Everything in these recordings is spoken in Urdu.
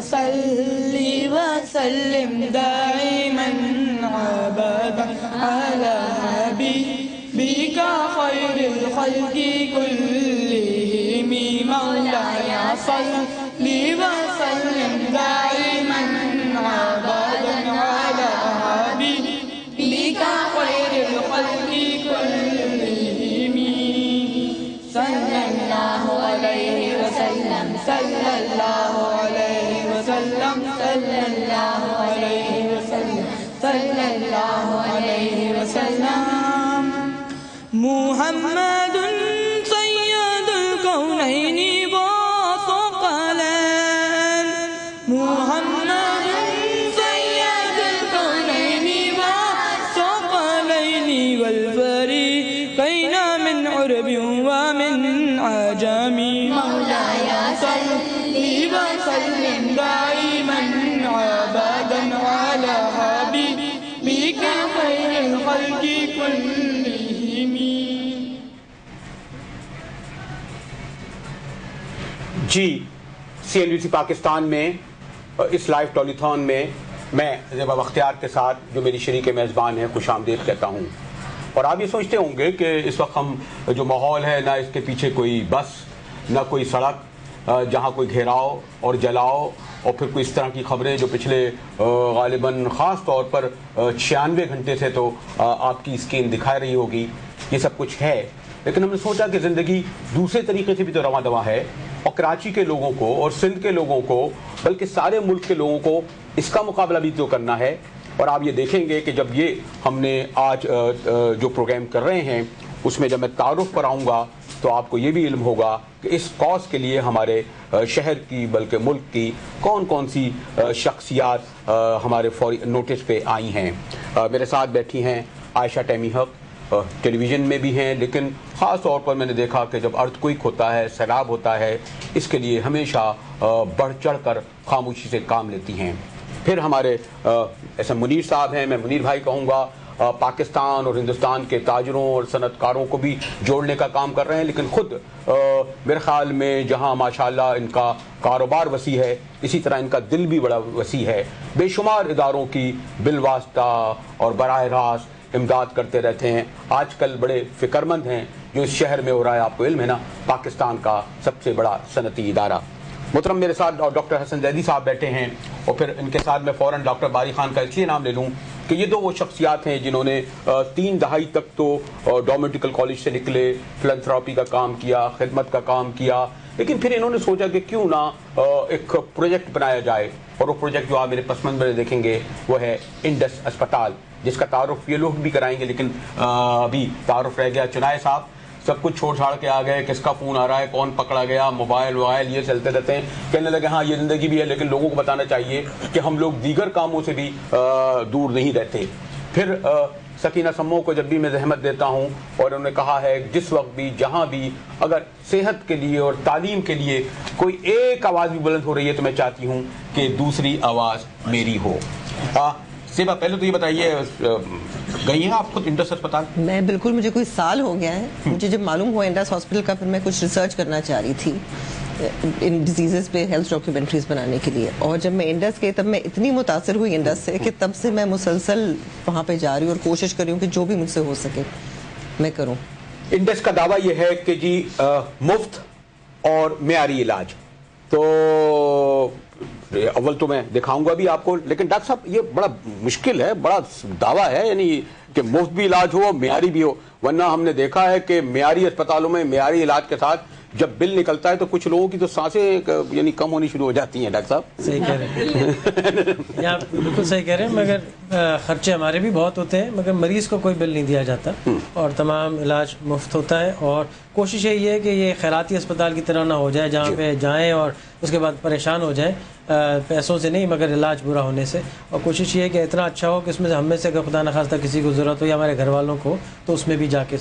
صلی وسلم دائما ابدا على حبیبک خیر الخلق كلهم مولاي صلی وسلم دائما ابدا على حبیبک خیر الخلق كلهم صلی اللہ علیہ وسلم صلی اللہ علیہ وسلم صلی اللہ علیہ وسلم صلی اللہ علیہ وسلم محمد سید الکونین وثقلین محمد سید الکونین وثقلین والفریقین من عرب ومن عجم مولاي صلی وسلم دائما ابدا على حبیبک خیر الخلق كلهم. جی CNBC پاکستان میں اس لائیو ٹالیتھون میں میں زیبا بختیار کے ساتھ جو میری شریک میزبان ہے خوش آمدید کہتا ہوں. اور آپ یہ سوچتے ہوں گے کہ اس وقت ہم جو ماحول ہے نہ اس کے پیچھے کوئی بس نہ کوئی سڑک جہاں کوئی گھیراؤ اور جلاؤ اور پھر کوئی اس طرح کی خبریں جو پچھلے غالباً خاص طور پر 96 گھنٹے سے تو آپ کی اسکرین دکھا رہی ہوگی یہ سب کچھ ہے. لیکن ہم نے سوچا کہ زندگی دوسرے طریقے سے بھی تو رواں دواں ہے اور کراچی کے لوگوں کو اور سندھ کے لوگوں کو بلکہ سارے ملک کے لوگوں کو اس کا مقابلہ بھی تو کرنا ہے. اور آپ یہ دیکھیں گے کہ جب یہ ہم نے آج جو پروگرام کر رہے ہیں اس میں جب میں تعارف کراؤں گا تو آپ کو یہ بھی علم ہوگا کہ اس کاز کے لیے ہمارے شہر کی بلکہ ملک کی کون کون سی شخصیات ہمارے فوری نوٹس پہ آئی ہیں. میرے ساتھ بیٹھی ہیں عائشہ تیمی حق، ٹیلی ویژن میں بھی ہیں لیکن خاص طور پر میں نے دیکھا کہ جب ارتھ کوئک ہوتا ہے سیلاب ہوتا ہے اس کے لیے ہمیشہ بڑھ چڑھ کر خاموشی سے کام لیتی ہیں. پھر ہمارے ایسے منیر صاحب ہیں، میں منیر بھائی کہوں گا، پاکستان اور ہندوستان کے تاجروں اور صنعت کاروں کو بھی جوڑنے کا کام کر رہے ہیں لیکن خود میرے خیال میں جہاں ماشاءاللہ ان کا کاروبار وسیع ہے اسی طرح ان کا دل بھی بڑا وسیع ہے. بے شمار اداروں کی بالواسطہ اور براہ راست امداد کرتے رہتے ہیں. آج کل بڑے فکر مند ہیں جو اس شہر میں ہو رہا ہے. آپ کو علم ہے نا پاکستان کا سب سے بڑا صنعتی ادارہ. محترم میرے ساتھ ڈاکٹر حسن زیدی صاحب بیٹھے ہیں اور پھر ان کے ساتھ میں فوراً ڈاکٹر باری خان کا اس لیے نام لے لوں کہ یہ دو وہ شخصیات ہیں جنہوں نے 3 دہائی تک تو ڈوم میڈیکل کالج سے نکلے، فلنتھراپی کا کام کیا، خدمت کا کام کیا، لیکن پھر انہوں نے سوچا کہ کیوں نہ ایک پروجیکٹ بنایا جائے اور وہ پروجیکٹ جو آپ میرے پس منظر میں دیکھیں گے وہ ہے انڈس اسپتال، جس کا تعارف یہ لوگ بھی کرائیں گے لیکن ابھی تعارف رہ گیا. چنائے صاحب سب کچھ چھوڑ چھاڑ کے آ گئے، کس کا فون آ رہا ہے، کون پکڑا گیا، موبائل یہ چلتے رہتے ہیں. کہنے لگے ہاں یہ زندگی بھی ہے لیکن لوگوں کو بتانا چاہیے کہ ہم لوگ دیگر کاموں سے بھی دور نہیں رہتے. پھر سکینہ سمو کو جب بھی میں زحمت دیتا ہوں اور انہوں نے کہا ہے جس وقت بھی جہاں بھی اگر صحت کے لیے اور تعلیم کے لیے کوئی ایک آواز بھی بلند ہو رہی ہے تو میں چاہتی ہوں کہ دوسری آواز میری ہو. سیبا پہلے تو یہ بتائیے گئی ہیں آپ خود انڈس اسپتال؟ میں بالکل، مجھے کوئی سال ہو گیا ہے. مجھے جب معلوم ہوا انڈس ہاسپٹل کا پھر میں کچھ ریسرچ کرنا چاہ رہی تھی ان ڈیزیزز پہ ہیلتھ ڈاکیومنٹریز بنانے کے لیے اور جب میں انڈس گئی تب میں اتنی متاثر ہوئی انڈس سے کہ تب سے میں مسلسل وہاں پہ جا رہی ہوں اور کوشش کر رہی ہوں کہ جو بھی مجھ سے ہو سکے میں کروں. انڈس کا دعویٰ یہ ہے کہ جی مفت اور معیاری علاج. تو اول تو میں دکھاؤں گا بھی آپ کو لیکن ڈاکٹر صاحب یہ بڑا مشکل ہے، بڑا دعویٰ ہے یعنی کہ مفت بھی علاج ہو معیاری بھی ہو، ورنہ ہم نے دیکھا ہے کہ معیاری اسپتالوں میں معیاری علاج کے ساتھ جب بل نکلتا ہے تو کچھ لوگوں کی تو سانسیں یعنی کم ہونی شروع ہو جاتی ہیں. ڈاکٹر صاحب صحیح کہہ رہے ہیں، آپ بالکل صحیح کہہ رہے ہیں، مگر خرچے ہمارے بھی بہت ہوتے ہیں مگر مریض کو کوئی بل نہیں دیا جاتا اور تمام علاج مفت ہوتا ہے. اور کوشش یہی ہے کہ یہ خیراتی اسپتال کی طرح نہ ہو جائے جہاں پہ جائیں اور اس کے بعد پریشان ہو جائیں پیسوں سے نہیں مگر علاج برا ہونے سے. اور کوشش یہ ہے کہ اتنا اچھا ہو کہ اس میں سے ہم میں سے اگر خدا نخواستہ کسی کو ضرورت ہو یا ہمارے گھر والوں کو تو اس میں بھی جا کے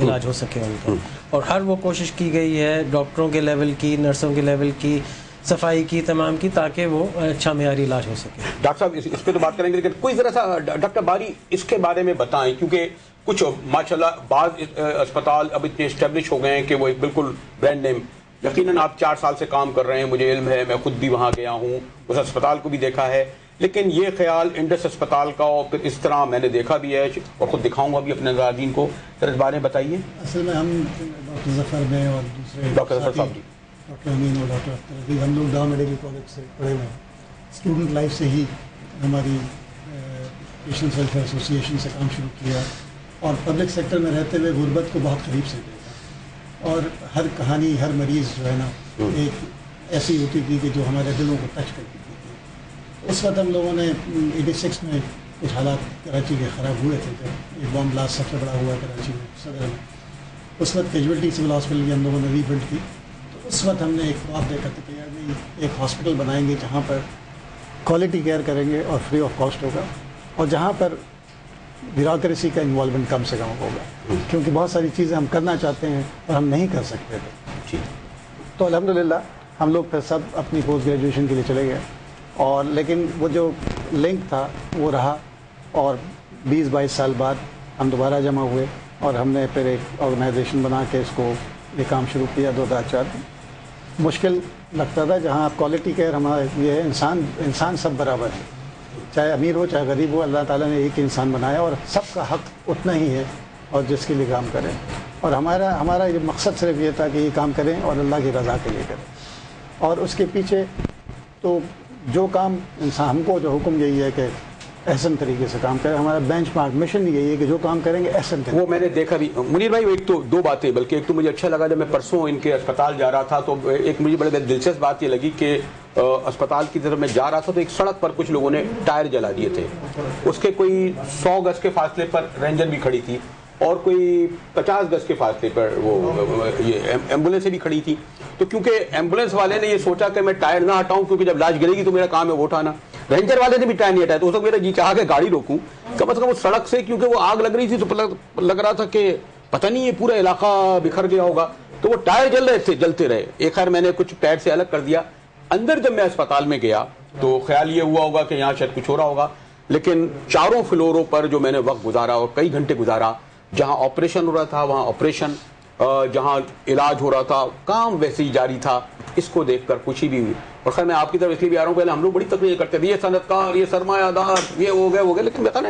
علاج ہو سکے ان کا. اور ہر وہ کوشش کی گئی ہے ڈاکٹروں کے لیول کی، نرسوں کے لیول کی، صفائی کی، تمام کی، تاکہ وہ اچھا معیاری علاج ہو سکے. ڈاکٹر صاحب اس پہ تو بات کریں گے لیکن کوئی ذرا سا ڈاکٹر باری اس کے بارے میں بتائیں کیونکہ کچھ ماشاءاللہ بعض اسپتال اب اتنے اسٹیبلش ہو گئے ہیں کہ وہ ایک بالکل برانڈ نیم یقیناً آپ 4 سال سے کام کر رہے ہیں, مجھے علم ہے, میں خود بھی وہاں گیا ہوں, اس اسپتال کو بھی دیکھا ہے, لیکن یہ خیال انڈس اسپتال کا اور پھر اس طرح میں نے دیکھا بھی ہے اور خود دکھاؤں گا بھی اپنے ناظرین کو. سر اس بارے میں بتائیے. اصل میں ہم ڈاکٹر ظفر میں اور دوسرے ڈاکٹر ظفر صاحب جی, ڈاکٹر امین اور ڈاکٹر اختر عزیز, ہم لوگ ڈاؤ میڈیکل کالج سے پڑھے ہوئے ہیں. اسٹوڈنٹ لائف سے ہی ہماری پیشنٹس ویلفیئر ایسوسیشن سے کام شروع کیا اور پبلک سیکٹر میں رہتے ہوئے غربت کو بہت قریب سے دیکھا, اور ہر کہانی, ہر مریض جو ہے نا ایک ایسی ہوتی تھی کہ جو ہمارے دلوں کو ٹچ کرتی تھی. اس وقت ہم لوگوں نے 86 میں کچھ حالات کراچی کے خراب ہوئے تھے, ایک بام بلاسٹ سب سے بڑا ہوا کراچی میں صدر میں. اس وقت کیجویلٹی سول ہاسپٹل کی ہم لوگوں نے ری بلڈ کی. تو اس وقت ہم نے ایک خواب دیکھا تھا کہ یار ایک ہاسپٹل بنائیں گے جہاں پر کوالٹی کیئر کریں گے اور فری آف کاسٹ ہوگا, اور جہاں پر بیوروکریسی کا انوالومنٹ کم سے کم ہوگا, کیونکہ بہت ساری چیزیں ہم کرنا چاہتے ہیں اور ہم نہیں کر سکتے تھے. تو الحمدللہ ہم لوگ پھر سب اپنی پوسٹ گریجویشن کے لیے چلے گئے, اور لیکن وہ جو لنک تھا وہ رہا, اور 20-22 سال بعد ہم دوبارہ جمع ہوئے اور ہم نے پھر ایک آرگنائزیشن بنا کے اس کو یہ کام شروع کیا 2004 میں. مشکل لگتا تھا, جہاں آپ کوالٹی کیئر ہمارا یہ ہے, انسان سب برابر ہے, چاہے امیر ہو چاہے غریب ہو, اللہ تعالیٰ نے ایک ہی انسان بنایا اور سب کا حق اتنا ہی ہے, اور جس کے لیے کام کریں. اور ہمارا یہ مقصد صرف یہ تھا کہ یہ کام کریں اور اللہ کی رضا کے لیے کریں, اور اس کے پیچھے تو جو کام انسان, ہم کو جو حکم یہی ہے کہ احسن طریقے سے کام کریں. ہمارا بینچ مارک مشن یہی ہے کہ جو کام کریں گے احسن طریقے. وہ میں نے دیکھا بھی منیر بھائی, ایک تو 2 باتیں, بلکہ ایک تو مجھے اچھا لگا جب میں پرسوں ان کے اسپتال جا رہا تھا تو ایک مجھے بڑے دلچسپ بات یہ لگی کہ اسپتال کی طرف میں جا رہا تھا تو ایک سڑک پر کچھ لوگوں نے ٹائر جلا دیے تھے, اس کے کوئی 100 گز کے فاصلے پر رینجر بھی کھڑی تھی اور کوئی 50 گز کے فاصلے پر وہ یہ ایمبولینس بھی کھڑی تھی. تو کیونکہ ایمبولینس والے نے یہ سوچا کہ میں ٹائر نہ ہٹاؤں کیونکہ جب لاش گرے گی تو میرا کام ہے وہ اٹھانا, رینجر والے نے بھی ٹائر نہیں ہٹایا, تو اس وقت میرا جی چاہا کہ گاڑی روکوں کم از کم اس سڑک سے, کیونکہ وہ آگ لگ رہی تھی تو لگ رہا تھا کہ پتہ نہیں یہ پورا علاقہ بکھر گیا ہوگا, تو وہ ٹائر جل رہے تھے, جلتے رہے. ایک خیر میں نے کچھ ٹائر سے الگ کر دیا. اندر جب میں اسپتال میں گیا تو خیال یہ ہوا ہوگا کہ یہاں شاید کچھ ہو رہا ہوگا, لیکن 4 فلوروں پر جو میں نے وقت گزارا اور کئی گھنٹے گزارا, جہاں آپریشن ہو رہا تھا وہاں آپریشن, جہاں علاج ہو رہا تھا کام ویسے ہی جاری تھا, اس کو دیکھ کر خوشی بھی ہوئی. اور خیر میں آپ کی طرف اس لیے بھی آ رہا ہوں, پہلے ہم لوگ بڑی تقریر کرتے تھے یہ صنعت کار, یہ سرمایہ دار, یہ ہو گئے, لیکن میں کہا نا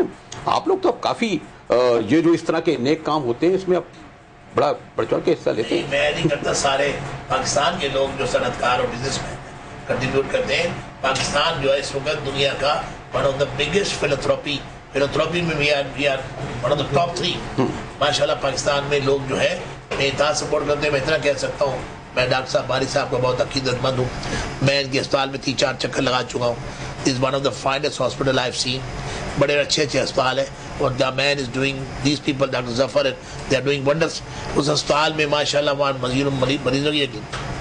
آپ لوگ تو اب کافی یہ جو اس طرح کے نیک کام ہوتے ہیں اس میں اب بڑا بڑھ چڑھ کے حصہ لیتے ہیں. میں نہیں کرتا, سارے پاکستان کے لوگ جو صنعت کار اور بزنس مین کنٹریبیوٹ کرتے ہیں. پاکستان جو ہے اس وقت دنیا کا one of the biggest philanthropy میں we are one of the top 3. ماشاءاللہ پاکستان میں لوگ جو ہے میں اتنا سپورٹ کرتے ہیں. میں اتنا کہہ سکتا ہوں, میں ڈاکٹر صاحب باری صاحب کا بہت عقیدت مند ہوں. میں ان کے اسپتال میں 3-4 چکر لگا چکا ہوں. Is one of the finest hospital I have seen. بڑے اچھے اسپتال ہیں, اور the man is doing these people, doctor Zafar they are doing wonders. اس اسپتال میں ماشاءاللہ وہاں مریضوں کی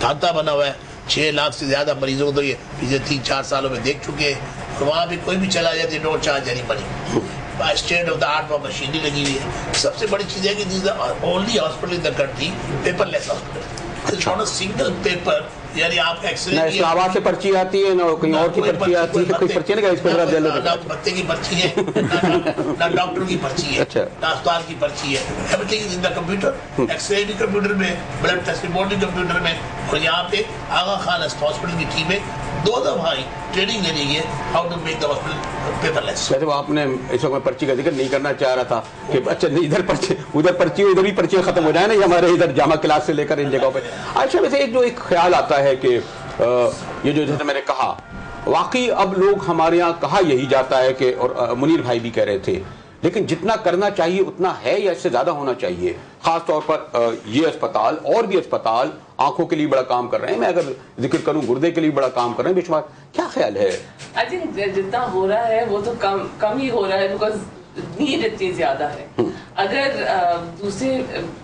ڈھانچہ بنا ہوا ہے. 6 لاکھ سے زیادہ مریضوں کو تو یہ پچھلے 3-4 سالوں میں دیکھ چکے ہیں, اور وہاں بھی کوئی بھی چلا جائے no charge any money. State of the art وہاں مشینری لگی ہوئی ہے. سب سے بڑی چیز ہے کہ this is only hospital in the country paperless hospital. Single paper, یعنی آپ نہ اسلام آباد سے پرچی آتی ہے, نہ کہیں اور کی پرچی آتی ہے, کوئی پرچی نہیں, اس پہ نہ پتے کی پرچی ہے, نہ ڈاکٹر کی پرچی ہے, نہ اسپتال کی پرچی ہے. Everything is in the computer. X ray بھی کمپیوٹر میں, بلڈ ٹیسٹ رپورٹ بھی کمپیوٹر میں. اور یہاں پہ آغا خان ہاسپٹل کی ٹیم ہے 2 دفعہ ٹریننگ لے رہی ہے how to make the hospital paper less. ویسے آپ نے اس وقت میں پرچی کا ذکر نہیں کرنا چاہ رہا تھا کہ اچھا ادھر پرچی ادھر پرچی ادھر بھی پرچی ختم ہو جائے نا, یہ ہمارے ادھر جامع کلاس سے لے کر ان جگہوں پہ. اچھا ویسے ایک خیال آتا ہے کہ یہ جو جیسے میں نے کہا واقعی اب لوگ ہمارے یہاں کہا یہی جاتا ہے کہ, اور منیر بھائی بھی کہہ رہے تھے, لیکن جتنا کرنا چاہیے اتنا ہے یا اس سے زیادہ ہونا چاہیے. خاص طور پر یہ اسپتال اور بھی اسپتال آنکھوں کے لیے بڑا کام کر رہے ہیں. میں اگر ذکر کروں گردے کے لیے بڑا کام کر رہے ہیں بے شمار. کیا خیال ہے؟ آئی تھنک جتنا ہو رہا ہے وہ تو کم ہی ہو رہا ہے, بیکاز نیڈ اتنی زیادہ ہے. اگر دوسرے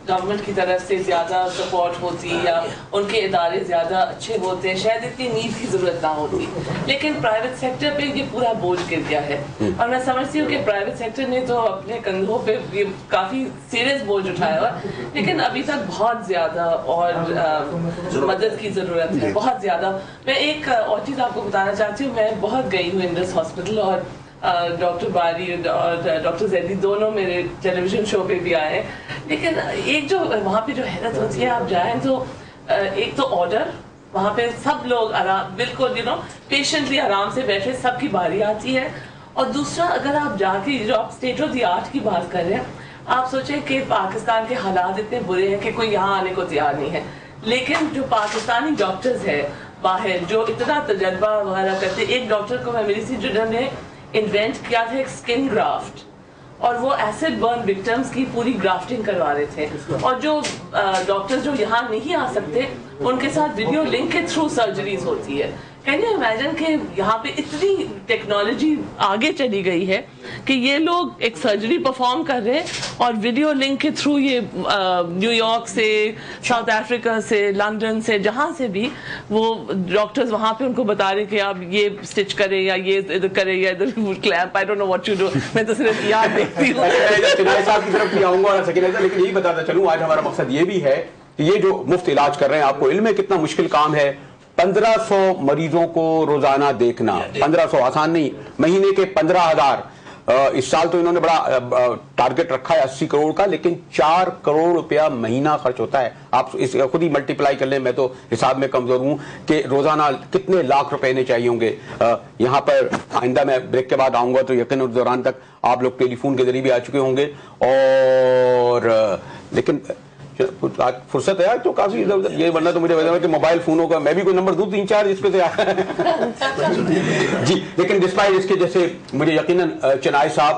گورنمنٹ کی طرف سے زیادہ سپورٹ ہوتی یا ان کے ادارے زیادہ اچھے ہوتے شاید اتنی نیڈ کی ضرورت نہ ہوتی, لیکن پرائیویٹ سیکٹر پہ یہ پورا بوجھ گر گیا ہے. اور میں سمجھتی ہوں کہ پرائیویٹ سیکٹر نے تو اپنے کندھوں پہ یہ کافی سیریس بوجھ اٹھایا ہوا, لیکن ابھی تک بہت زیادہ اور مدد کی ضرورت ہے, بہت زیادہ. میں ایک اور چیز آپ کو بتانا چاہتی ہوں, میں بہت گئی ہوں انڈس ہاسپٹل, اور ڈاکٹر باری اور ڈاکٹر زیدی دونوں میرے ٹیلی ویژن شو پہ بھی آئے ہیں. لیکن ایک جو وہاں پہ جو حیرت ہوتی ہے, آپ جائیں تو ایک تو آرڈر, وہاں پہ سب لوگ آرام بالکل پیشنٹلی آرام سے بیٹھے, سب کی باری آتی ہے. اور دوسرا اگر آپ جا کے جو آپ اسٹیٹ آف دی آرٹ کی بات کر رہے ہیں, آپ سوچیں کہ پاکستان کے حالات اتنے برے ہیں کہ کوئی یہاں آنے کو تیار نہیں ہے, لیکن جو پاکستانی ڈاکٹرز ہیں باہر جو اتنا تجربہ وغیرہ کرتے, ایک ڈاکٹر کو میں ملی تھی جنہوں نے انوینٹ کیا تھا ایک اسکن گرافٹ, اور وہ ایسڈ برن وکٹمز کی پوری گرافٹنگ کروا رہے تھے. اور جو ڈاکٹرز جو یہاں نہیں آ سکتے ان کے ساتھ ویڈیو لنک کے تھرو سرجریز ہوتی ہے. کین یو امیجن کہ یہاں پہ اتنی ٹیکنالوجی آگے چلی گئی ہے کہ یہ لوگ ایک سرجری پرفارم کر رہے ہیں اور ویڈیو لنک کے تھرو یہ نیو یارک سے, ساؤتھ افریقہ سے, لندن سے, جہاں سے بھی وہ ڈاکٹرز وہاں پہ ان کو بتا رہے کہ آپ یہ اسٹچ کریں یا یہ ادھر کریں یا ادھر clamp, I don't know what to do. میں تو صرف یاد دیکھتی ہوں. چنائے صاحب کی طرف بھی آؤں گا لیکن یہی بتاتا چلوں آج ہمارا مقصد یہ بھی ہے کہ یہ جو مفت علاج کر رہے ہیں, آپ کو علم ہے کتنا مشکل کام ہے. 1500 مریضوں کو روزانہ دیکھنا, 1500 آسان نہیں, مہینے کے 15,000. اس سال تو انہوں نے بڑا ٹارگٹ رکھا ہے 80 کروڑ کا, لیکن 4 کروڑ روپیہ مہینہ خرچ ہوتا ہے. آپ اس خود ہی ملٹیپلائی کر لیں, میں تو حساب میں کمزور ہوں کہ روزانہ کتنے لاکھ روپے انہیں چاہیے ہوں گے. یہاں پر آئندہ میں بریک کے بعد آؤں گا تو یقیناً اس دوران تک آپ لوگ ٹیلی فون کے ذریعے بھی آ چکے ہوں گے. اور لیکن آج فرصت ہے تو کافی یہ, ورنہ تو مجھے وجہ کہ موبائل فونوں کا میں بھی کوئی نمبر دوں 3-4 جس پہ سے جی. لیکن ڈسپائٹ اس کے جیسے مجھے یقیناً چنائے صاحب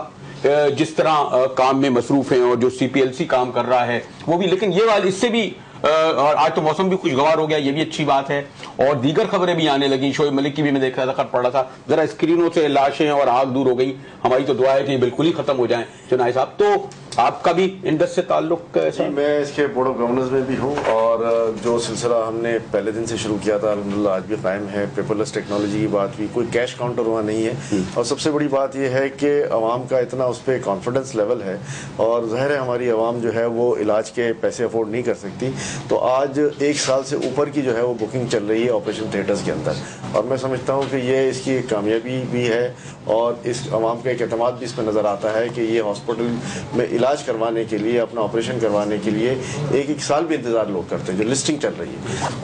جس طرح کام میں مصروف ہیں اور جو CPLC کام کر رہا ہے وہ بھی, لیکن یہ والی اس سے بھی, اور آج تو موسم بھی خوشگوار ہو گیا, یہ بھی اچھی بات ہے. اور دیگر خبریں بھی آنے لگیں, شعیب ملک کی بھی میں دیکھ رہا تھا, خط پڑ رہا تھا, ذرا اسکرینوں سے لاشیں اور آگ دور ہو گئی. ہماری تو دعا ہے کہ یہ بالکل ہی ختم ہو جائیں. چنائے صاحب, تو آپ کا بھی انڈس سے تعلق کیسا؟ جی, میں اس کے بورڈ آف گورننس میں بھی ہوں, اور جو سلسلہ ہم نے پہلے دن سے شروع کیا تھا الحمدللہ آج بھی قائم ہے. پیپرلیس ٹیکنالوجی کی بات بھی, کوئی کیش کاؤنٹر وہاں نہیں ہے, اور سب سے بڑی بات یہ ہے کہ عوام کا اتنا اس پہ کانفیڈنس لیول ہے, اور ظاہر ہے ہماری عوام جو ہے وہ علاج کے پیسے افورڈ نہیں کر سکتی. تو آج 1 سال سے اوپر کی جو ہے وہ بکنگ چل رہی ہے آپریشن تھیٹرز کے اندر, اور میں سمجھتا ہوں کہ یہ اس کی ایک کامیابی بھی ہے, اور اس عوام کا ایک اعتماد بھی اس میں نظر آتا ہے کہ یہ ہاسپٹل میں علاج کروانے کے لیے, اپنا آپریشن کروانے کے لیے 1 سال بھی انتظار لوگ کرتے ہیں. جو لسٹنگ چل رہی ہے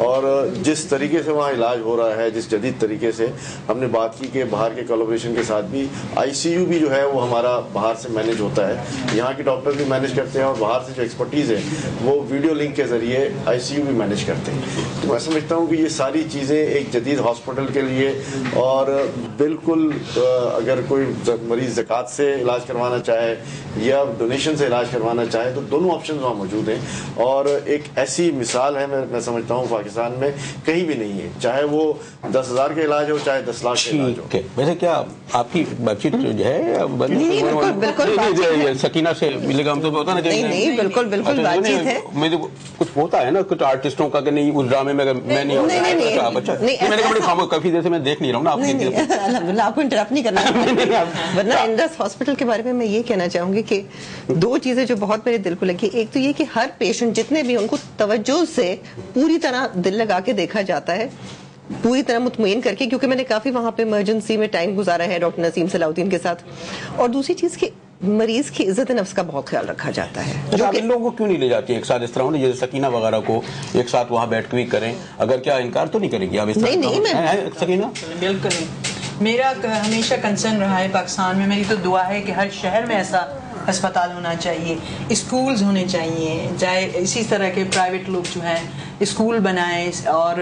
اور جس طریقے سے وہاں علاج ہو رہا ہے, جس جدید طریقے سے ہم نے بات کی کہ باہر کے کولیبریشن کے ساتھ بھی ICU بھی جو ہے وہ ہمارا باہر سے مینیج ہوتا ہے, یہاں کے ڈاکٹر بھی مینیج کرتے ہیں, اور باہر سے جو ایکسپرٹیز ہے وہ ویڈیو لنک کے ذریعے ICU بھی مینیج کرتے ہیں. تو میں سمجھتا ہوں کہ یہ ساری چیزیں ایک جدید ہاسپٹل کے لیے, اور بالکل اگر کوئی مریض زکوٰۃ سے علاج کروانا چاہے یا ڈونیشن سے علاج کروانا چاہے تو دونوں آپشنز وہاں موجود ہیں. اور ایک ایسی مثال ہے میں سمجھتا ہوں پاکستان میں کہیں بھی نہیں ہے, چاہے وہ 10,000 کا علاج ہو چاہے 10 لاکھ کا علاج ہو. ویسے کیا آپ کی بات چیت جو ہے سکینہ سے ملے گا, ہم تو ہوتا نا نہیں بالکل بالکل بات چیت ہے. مجھے کچھ ہوتا ہے نا کچھ آرٹسٹوں کا کہ نہیں اس ڈرامے میں اگر میں نہیں ہوتا, میں نے بڑی کافی دیر سے میں دیکھ نہیں رہا ہوں نا آپ, الحمدللہ آپ کو انٹرپٹ نہیں کرنا. ورنہ انڈس ہاسپٹل کے بارے میں یہ کہنا چاہوں گی کہ 2 چیزیں جو بہت میرے دل کو لگی. ایک تو یہ کہ ہر پیشنٹ جتنے بھی ان کو توجہ سے پوری طرح دل لگا کے دیکھا جاتا ہے, پوری طرح مطمئن کر کے, کیونکہ میں نے کافی وہاں پہ ایمرجنسی میں ٹائم گزارا ہے ڈاکٹر نسیم صلاح الدین کے ساتھ. اور دوسری چیز کہ مریض کی عزت نفس کا بہت خیال رکھا جاتا ہے. جو ان لوگوں کو کیوں نہیں لے جاتی ایک ساتھ اس طرح, جیسے سکینہ وغیرہ کو ایک ساتھ وہاں بیٹھ کے بھی کریں, اگر کیا انکار تو نہیں کریں گی آپ اس طرح؟ نہیں سکینہ بالکل نہیں. میرا ہمیشہ کنسرن رہا ہے پاکستان میں, میری تو دعا ہے کہ ہر شہر میں ایسا ہسپتال ہونا چاہیے, اسکولز ہونے چاہیے, چاہے اسی طرح کے پرائیویٹ لوگ جو ہیں اسکول بنائیں اور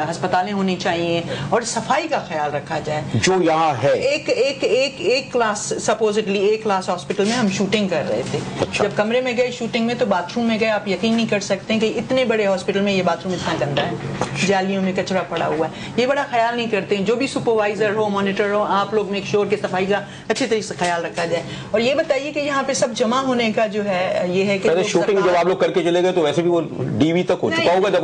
ہسپتالیں ہونی چاہیے, اور صفائی کا خیال رکھا جائے. جو یہاں ہے ایک کلاس سپوزٹلی ایک کلاس ہاسپٹل میں ہم شوٹنگ کر رہے تھے, جب کمرے میں گئے شوٹنگ میں تو باتھ روم میں گئے, آپ یقین نہیں کر سکتے ہیں کہ اتنے بڑے ہاسپٹل میں یہ باتھ روم اتنا گندا ہے, جالیوں میں کچرا پڑا ہوا ہے. یہ بڑا خیال نہیں کرتے ہیں. جو بھی سپروائزر ہو, مانیٹر ہو, آپ لوگ میک شور کہ صفائی کا اچھے طریقے سے خیال رکھا جائے. اور یہ بتائیے کہ یہاں پہ سب جمع ہونے کا جو ہے یہ ہے کہ شوٹنگ جب آپ لوگ کر کے چلے گئے تو ویسے بھی وہ DV تک ہو چکا ہوگا جب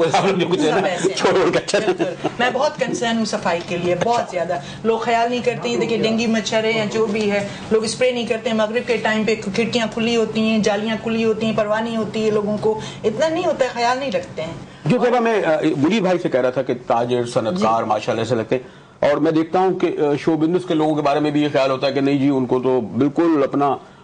میں بہت کنسرن ہوں صفائی کے لیے, بہت زیادہ. لوگ خیال نہیں کرتے ہیں, دیکھیں ڈینگی مچھر ہے یا جو بھی ہے, لوگ اسپرے نہیں کرتے ہیں. مغرب کے ٹائم پہ کھڑکیاں کھلی ہوتی ہیں, جالیاں کھلی ہوتی ہیں, پرواہ نہیں ہوتی ہے لوگوں کو, اتنا نہیں ہوتا ہے, خیال نہیں رکھتے ہیں. جو جگہ میں منیر بھائی سے کہہ رہا تھا کہ تاجر صنعت کار ماشاءاللہ سے لگتے, اور میں دیکھتا ہوں کہ شو بزنس کے لوگوں کے بارے میں بھی یہ خیال ہوتا ہے کہ نہیں جی ان کو تو بالکل اپنا